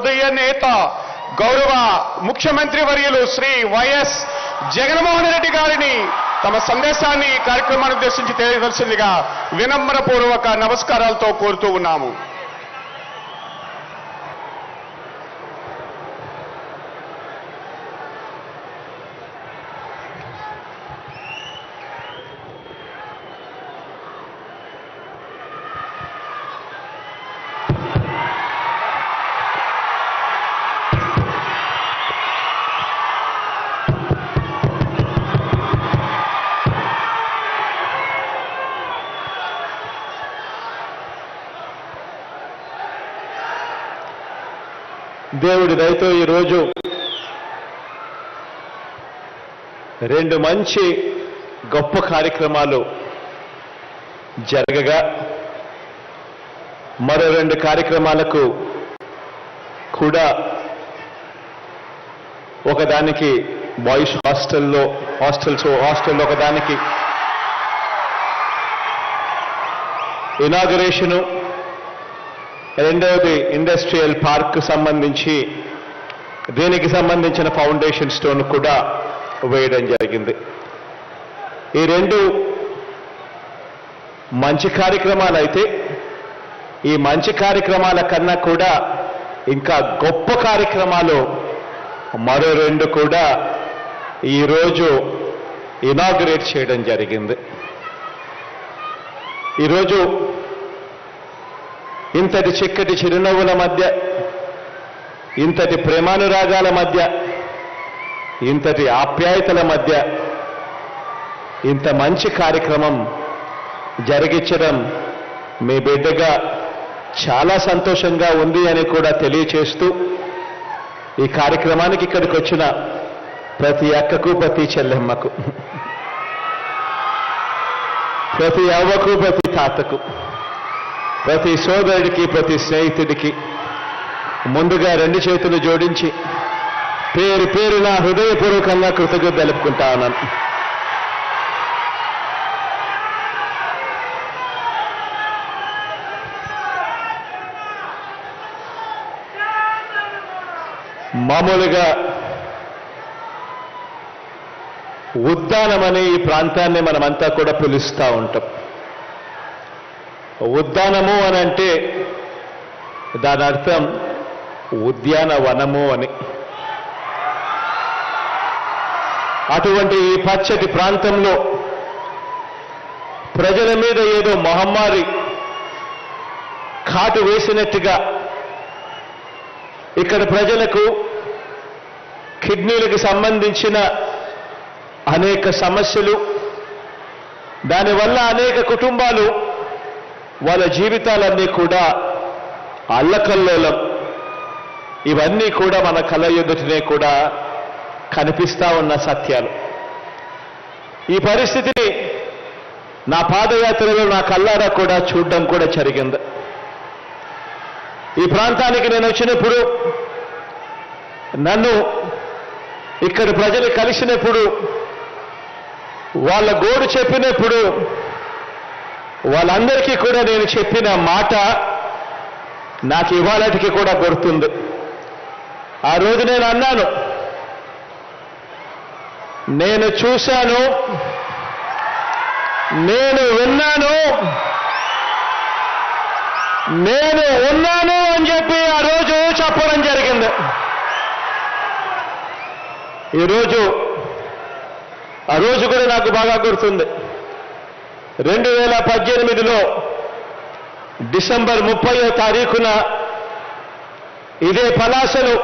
హృదయ నేత గౌరవ ముఖ్యమంత్రి వర్యులు శ్రీ వైఎస్ జగన్మోహన్ రెడ్డి గారిని తమ సందేశాన్ని కార్యక్రమాన్ని ఉద్దేశించి తెలియవలసిందిగా వినమ్రపూర్వక నమస్కారాలతో కోరుతూ ఉన్నాము. దేవుడి దయతో ఈరోజు రెండు మంచి గొప్ప కార్యక్రమాలు జరగగా మరో రెండు కార్యక్రమాలకు కూడా ఒకదానికి బాయ్స్ హాస్టల్లో ఒకదానికి ఇనాగరేషను, రెండవది ఇండస్ట్రియల్ పార్క్ సంబంధించి దీనికి సంబంధించిన ఫౌండేషన్ స్టోన్ కూడా వేయడం జరిగింది. ఈ రెండు మంచి కార్యక్రమాలు అయితే ఈ మంచి కార్యక్రమాల కన్నా కూడా ఇంకా గొప్ప కార్యక్రమాలు మరో రెండు కూడా ఈరోజు ఇనాగరేట్ చేయడం జరిగింది. ఈరోజు ఇంతటి చిక్కటి చిరునవ్వుల మధ్య, ఇంతటి ప్రేమానురాగాల మధ్య, ఇంతటి ఆప్యాయతల మధ్య ఇంత మంచి కార్యక్రమం జరిగించడం మీ బిడ్డగా చాలా సంతోషంగా ఉంది అని కూడా తెలియచేస్తూ ఈ కార్యక్రమానికి ఇక్కడికి వచ్చిన ప్రతి అక్కకు, ప్రతి చెల్లెమ్మకు, ప్రతి అవ్వకు, ప్రతి తాతకు, ప్రతి సోదరుడికి, ప్రతి స్నేహితుడికి ముందుగా రెండు చేతులు జోడించి పేరు పేరున హృదయపూర్వకంగా కృతజ్ఞత తెలుపుకుంటా ఉన్నాను. మామూలుగా ఉద్యానమని ఈ ప్రాంతాన్ని మనమంతా కూడా పిలుస్తూ ఉంటాం. ఉద్యానము అని అంటే దాని అర్థం ఉద్యానవనము అని. అటువంటి ఈ పచ్చటి ప్రాంతంలో ప్రజల మీద ఏదో మహమ్మారి కాటు వేసినట్టుగా ఇక్కడ ప్రజలకు కిడ్నీలకు సంబంధించిన అనేక సమస్యలు, దానివల్ల అనేక కుటుంబాలు వాళ్ళ జీవితాలన్నీ కూడా అల్లకల్లోలం, ఇవన్నీ కూడా మన కళ్ళ ఎదుటనే కూడా కనిపిస్తా ఉన్న సత్యాలు. ఈ పరిస్థితిని నా పాదయాత్రలో నా కళ్ళారా కూడా చూడడం కూడా జరిగింది. ఈ ప్రాంతానికి నేను వచ్చినప్పుడు, నన్ను ఇక్కడ ప్రజలు కలిసినప్పుడు, వాళ్ళ గోడు చెప్పినప్పుడు వాళ్ళందరికీ కూడా నేను చెప్పిన మాట నాకు ఇవాళటికి కూడా గుర్తుంది. ఆ రోజు నేను అన్నాను, నేను చూశాను, నేను విన్నాను, నేను ఉన్నాను అని చెప్పి ఆ రోజు చెప్పడం జరిగింది. ఆ రోజు కూడా నాకు బాగా గుర్తుంది. 2018లో డిసెంబర్ 30వ తారీఖున ఇదే పలాసలో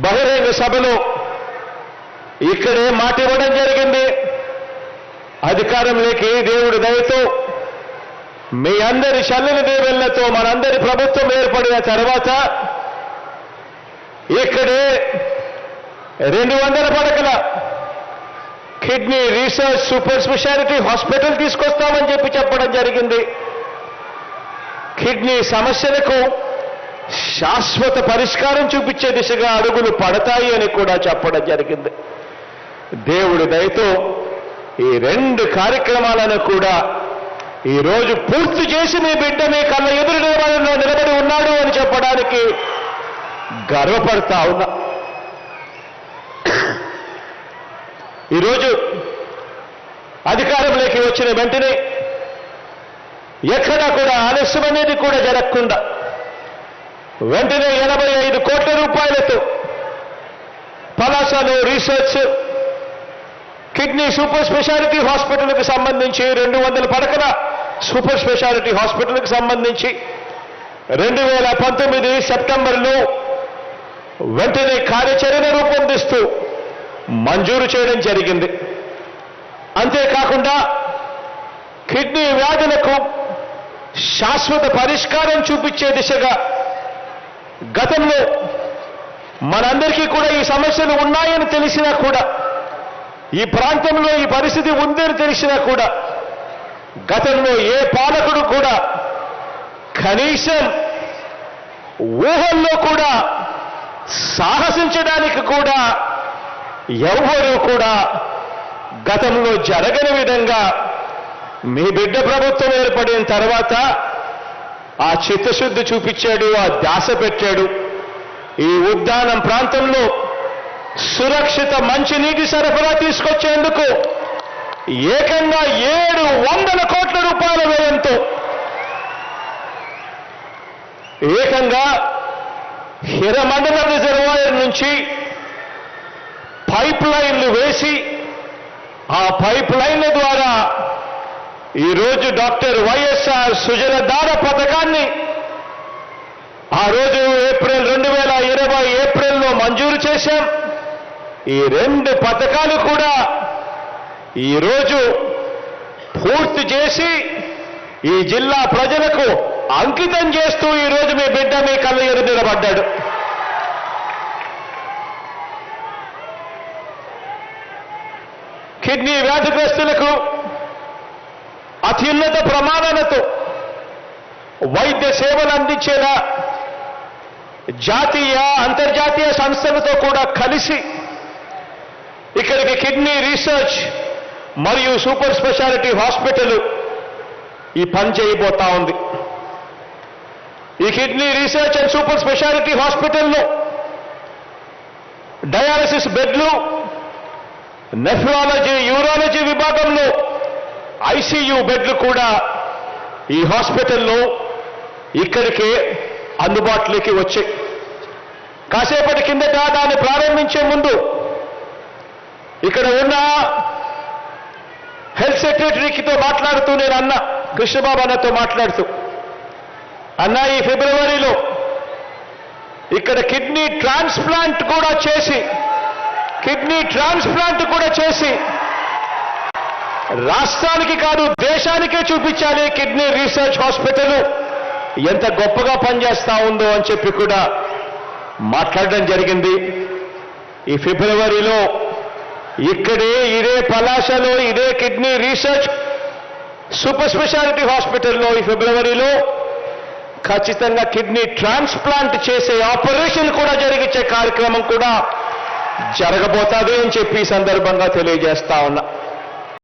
బహిరంగ సభలో ఇక్కడే మాట ఇవ్వడం జరిగింది. అధికారంలోకి దేవుడి దయతో మీ అందరి చల్లని దీవెనలతో మనందరి ప్రభుత్వం ఏర్పడిన తర్వాత ఇక్కడే 200 పడకల kidney research super speciality hospital తీసుకొస్తామని చెప్పడం జరిగింది. కిడ్నీ సమస్యలకు శాశ్వత పరిష్కారం చూపించే దిశగా అడుగులు పడతాయి అని కూడా చెప్పడం జరిగింది. దేవుడి దయతో ఈ రెండు కార్యక్రమాలను కూడా ఈరోజు పూర్తి చేసి మీ బిడ్డ మీ కళ్ళ ఎదురు నిలబడి ఉన్నాడు అని చెప్పడానికి గర్వపడతా ఉన్నా. ఈరోజు అధికారంలోకి వచ్చిన వెంటనే ఎక్కడా కూడా ఆలస్యం అనేది కూడా జరగకుండా వెంటనే 85 కోట్ల రూపాయలతో పలాసలో రీసెర్చ్ కిడ్నీ సూపర్ స్పెషాలిటీ హాస్పిటల్కి సంబంధించి 200 పడకల సూపర్ స్పెషాలిటీ హాస్పిటల్కి సంబంధించి 2019 సెప్టెంబర్లో వెంటనే కార్యాచరణ రూపొందిస్తూ మంజూరు చేయడం జరిగింది. అంతేకాకుండా కిడ్నీ వ్యాధులకు శాశ్వత పరిష్కారం చూపించే దిశగా గతంలో మనందరికీ కూడా ఈ సమస్యలు ఉన్నాయని తెలిసినా కూడా, ఈ ప్రాంతంలో ఈ పరిస్థితి ఉందని తెలిసినా కూడా గతంలో ఏ పాలకుడు కూడా కనీసం ఊహల్లో కూడా సాహసించడానికి కూడా ఎవరూ కూడా గతంలో జరగని విధంగా మీ బిడ్డ ప్రభుత్వం ఏర్పడిన తర్వాత ఆ చిత్తశుద్ధి చూపించాడు, ఆ ధ్యాస పెట్టాడు. ఈ ఉద్యానం ప్రాంతంలో సురక్షిత మంచినీటి సరఫరా తీసుకొచ్చేందుకు ఏకంగా 700 కోట్ల రూపాయల వ్యయంతో ఏకంగా హిరమండల రిజర్వాయర్ నుంచి పైప్ లైన్లు వేసి ఆ పైప్ లైన్ల ద్వారా ఈరోజు డాక్టర్ వైఎస్ఆర్ సుజలధార పథకాన్ని ఆ రోజు 2020 ఏప్రిల్లో మంజూరు చేశాం. ఈ 2 పథకాలు కూడా ఈరోజు పూర్తి చేసి ఈ జిల్లా ప్రజలకు అంకితం చేస్తూ ఈరోజు మీ బిడ్డ మీ కళ్ళ ఎదురు నిలబడ్డాడు. కిడ్నీ వ్యాధిగ్రస్తులకు అత్యున్నత ప్రమాణాలతో వైద్య సేవలు అందించేలా జాతీయ అంతర్జాతీయ సంస్థలతో కూడా కలిసి ఇక్కడికి కిడ్నీ రీసెర్చ్ మరియు సూపర్ స్పెషాలిటీ హాస్పిటల్ ఈ పని చేయబోతా ఉంది. ఈ kidney research and super speciality హాస్పిటల్లో డయాలసిస్ బెడ్లు, నెఫ్రాలజీ యూరాలజీ విభాగంలో ఐసీయూ బెడ్లు కూడా ఈ హాస్పిటల్లో ఇక్కడికే అందుబాటులోకి వచ్చాయి. కాసేపటి కిందట దాన్ని ప్రారంభించే ముందు ఇక్కడ ఉన్న హెల్త్ సెక్రటరీతో మాట్లాడుతూ నేను అన్న కృష్ణబాబు అన్నతో మాట్లాడుతూ, అన్న ఈ ఫిబ్రవరిలో ఇక్కడ కిడ్నీ ట్రాన్స్ప్లాంట్ కూడా చేసి రాష్ట్రానికి కాదు దేశానికే చూపించాలి కిడ్నీ రీసెర్చ్ హాస్పిటల్ ఎంత గొప్పగా పనిచేస్తా ఉందో అని చెప్పి కూడా మాట్లాడడం జరిగింది. ఈ ఫిబ్రవరిలో ఇదే పలాసలో ఇదే కిడ్నీ రీసెర్చ్ సూపర్ స్పెషాలిటీ హాస్పిటల్లో ఈ ఫిబ్రవరిలో ఖచ్చితంగా కిడ్నీ ట్రాన్స్ప్లాంట్ చేసే ఆపరేషన్ కూడా జరిగించే కార్యక్రమం కూడా జరగబోతుంది అని చెప్పి ఈ సందర్భంగా తెలియజేస్తా ఉన్నా.